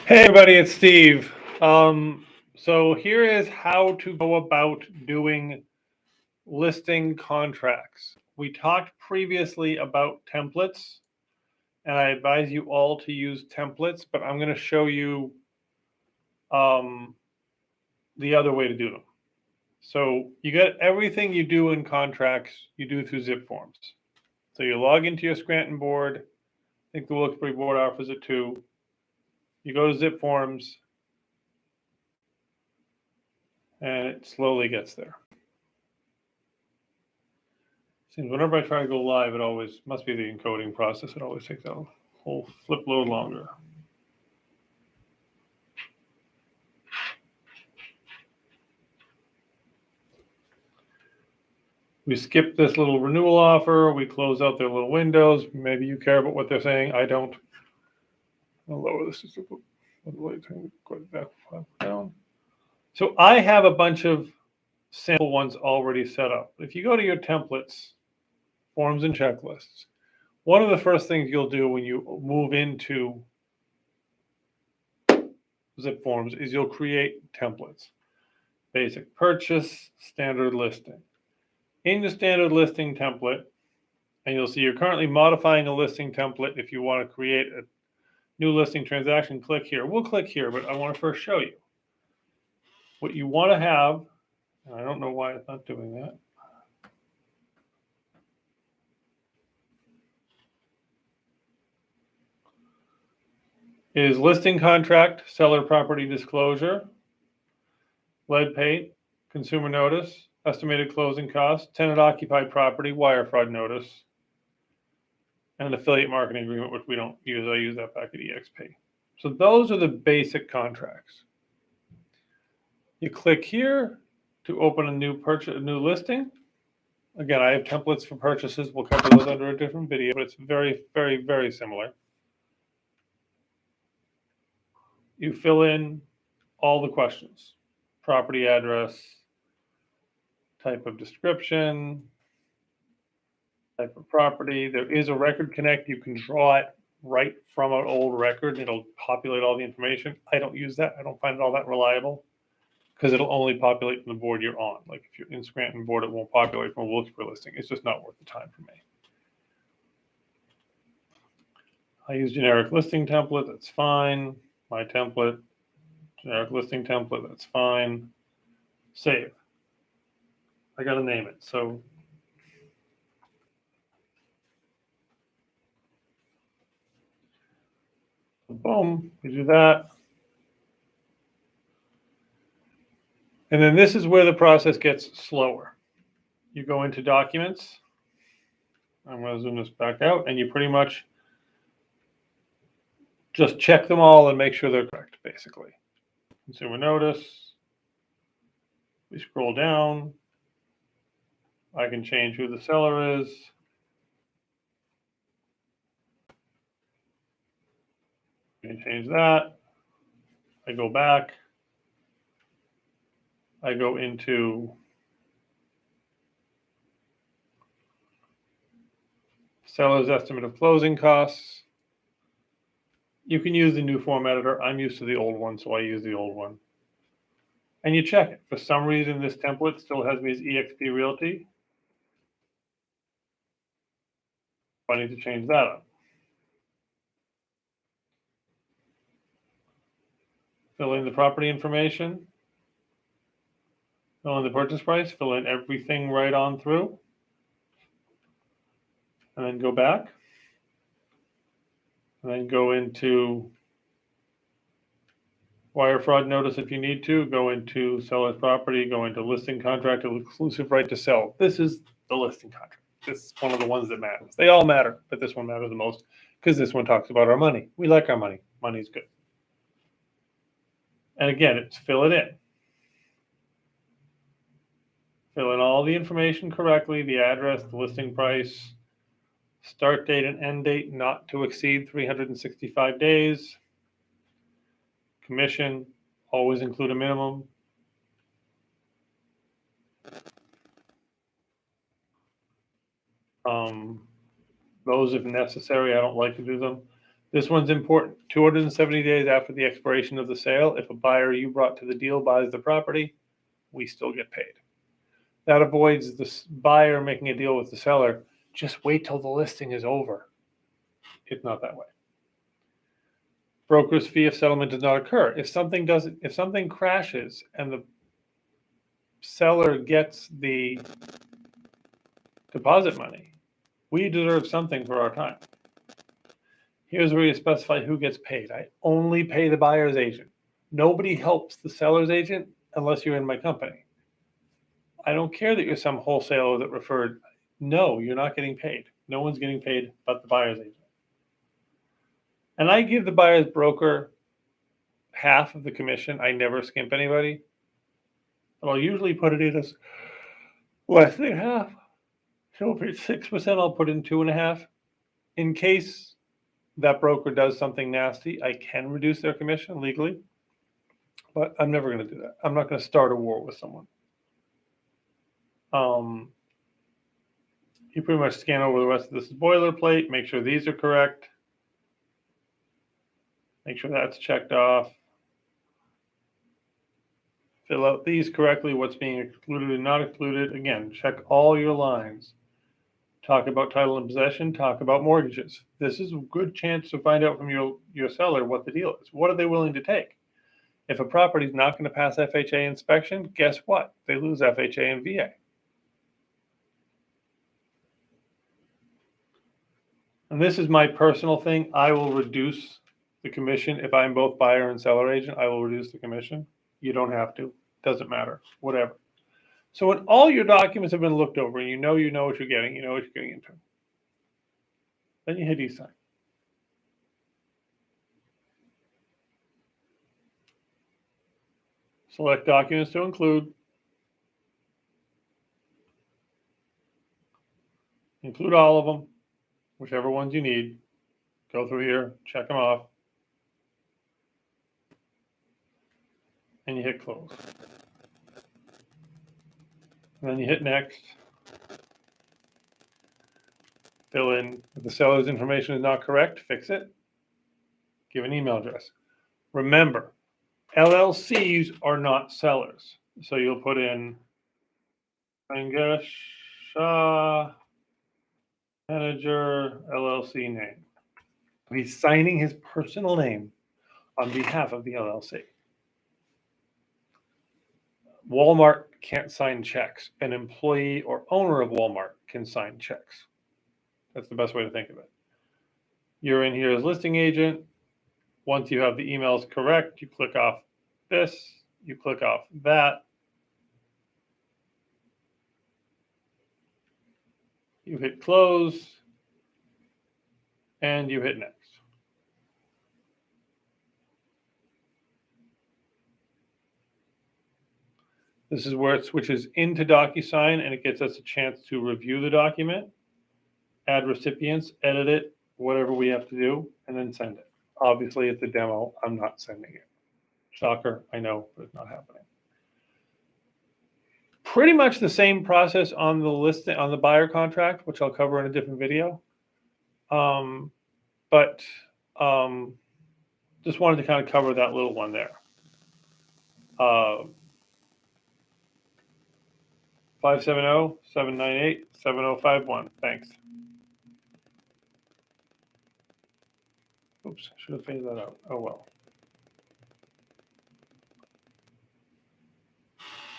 Hey everybody, it's Steve. So here is how to go about doing listing contracts. We talked previously about templates, and I advise you all to use templates, but I'm going to show you um, the other way to do them. So you get everything you do in contracts, you do through zip forms. So you log into your Scranton board. I think the Wilkes-Barre board offers it too. You go to zip forms, and it slowly gets there. Seems whenever I try to go live, it always must be the encoding process. It always takes a whole flip load longer. We skip this little renewal offer. We close out their little windows. Maybe you care about what they're saying. I don't. I'll lower this just a little down. So I have a bunch of sample ones already set up. If you go to your templates, forms and checklists, one of the first things you'll do when you move into zip forms is you'll create templates. Basic purchase, standard listing. In the standard listing template, and you'll see you're currently modifying a listing template. If you want to create a new listing transaction, click here. We'll click here, but I want to first show you what you want to have. And I don't know why it's not doing that. Is listing contract, seller property disclosure, lead paint, consumer notice, estimated closing costs, tenant occupied property, wire fraud notice, and an affiliate marketing agreement, which we don't use. I use that back at EXP. So those are the basic contracts. You click here to open a new listing. Again, I have templates for purchases. We'll cover those under a different video, but it's very, very, very similar. You fill in all the questions: property address, type of description, type of property. There is a record connect. You can draw it right from an old record. It'll populate all the information. I don't use that. I don't find it all that reliable because it'll only populate from the board you're on. Like if you're in Scranton board, it won't populate from a Wilkes-Barre listing. It's just not worth the time for me. I use generic listing template. That's fine. My template, generic listing template. That's fine. Save. I got to name it. So boom, we do that. And then this is where the process gets slower. You go into documents. I'm going to zoom this back out, and you pretty much just check them all and make sure they're correct, basically. Consumer notice. We scroll down. I can change who the seller is. I can change that. I go back. I go into seller's estimate of closing costs. You can use the new form editor. I'm used to the old one, so I use the old one. And you check it. For some reason, this template still has me as eXp Realty. I need to change that up. Fill in the property information. Fill in the purchase price. Fill in everything right on through. And then go back. And then go into wire fraud notice if you need to. Go into seller's property. Go into listing contract, exclusive right to sell. This is the listing contract. This is one of the ones that matters. They all matter, but this one matters the most because this one talks about our money. We like our money. Money's good. And again, it's fill it in. Fill in all the information correctly, the address, the listing price, start date and end date not to exceed 365 days. Commission, always include a minimum. Those if necessary, I don't like to do them. This one's important. 270 days after the expiration of the sale, if a buyer you brought to the deal buys the property, we still get paid. That avoids the buyer making a deal with the seller. Just wait till the listing is over. It's not that way. Broker's fee if settlement does not occur. If something crashes and the seller gets the deposit money, we deserve something for our time. Here's where you specify who gets paid. I only pay the buyer's agent. Nobody helps the seller's agent unless you're in my company. I don't care that you're some wholesaler that referred. No, you're not getting paid. No one's getting paid but the buyer's agent. And I give the buyer's broker half of the commission. I never skimp anybody. And I'll usually put it in as less than half. So if it's 6%, I'll put in 2.5. In case that broker does something nasty, I can reduce their commission legally. But I'm never going to do that. I'm not going to start a war with someone. You pretty much scan over the rest of this boilerplate, make sure these are correct. Make sure that's checked off. Fill out these correctly, what's being excluded and not excluded. Again, check all your lines. Talk about title and possession, talk about mortgages. This is a good chance to find out from your seller what the deal is. What are they willing to take? If a property is not going to pass FHA inspection, guess what? They lose FHA and VA. And this is my personal thing. I will reduce the commission. If I'm both buyer and seller agent, I will reduce the commission. You don't have to. Doesn't matter. Whatever. So when all your documents have been looked over and you know what you're getting, you know what you're getting into, then you hit e-sign. Select documents to include. Include all of them, whichever ones you need. Go through here, check them off, and you hit close. And then you hit next. Fill in if the seller's information is not correct, fix it. Give an email address. Remember, LLCs are not sellers. So you'll put in Mangesh Shah, manager, LLC name. He's signing his personal name on behalf of the LLC. Walmart can't sign checks. An employee or owner of Walmart can sign checks. That's the best way to think of it. You're in here as listing agent. Once you have the emails correct, you click off this, you click off that. You hit close, and you hit next. This is where it switches into DocuSign, and it gets us a chance to review the document, add recipients, edit it, whatever we have to do, and then send it. Obviously, it's a demo. I'm not sending it. Shocker, I know, but it's not happening. Pretty much the same process on the listing, on the buyer contract, which I'll cover in a different video. Just wanted to kind of cover that little one there. 570-798-7051. Thanks. Oops, should have phased that out. Oh well.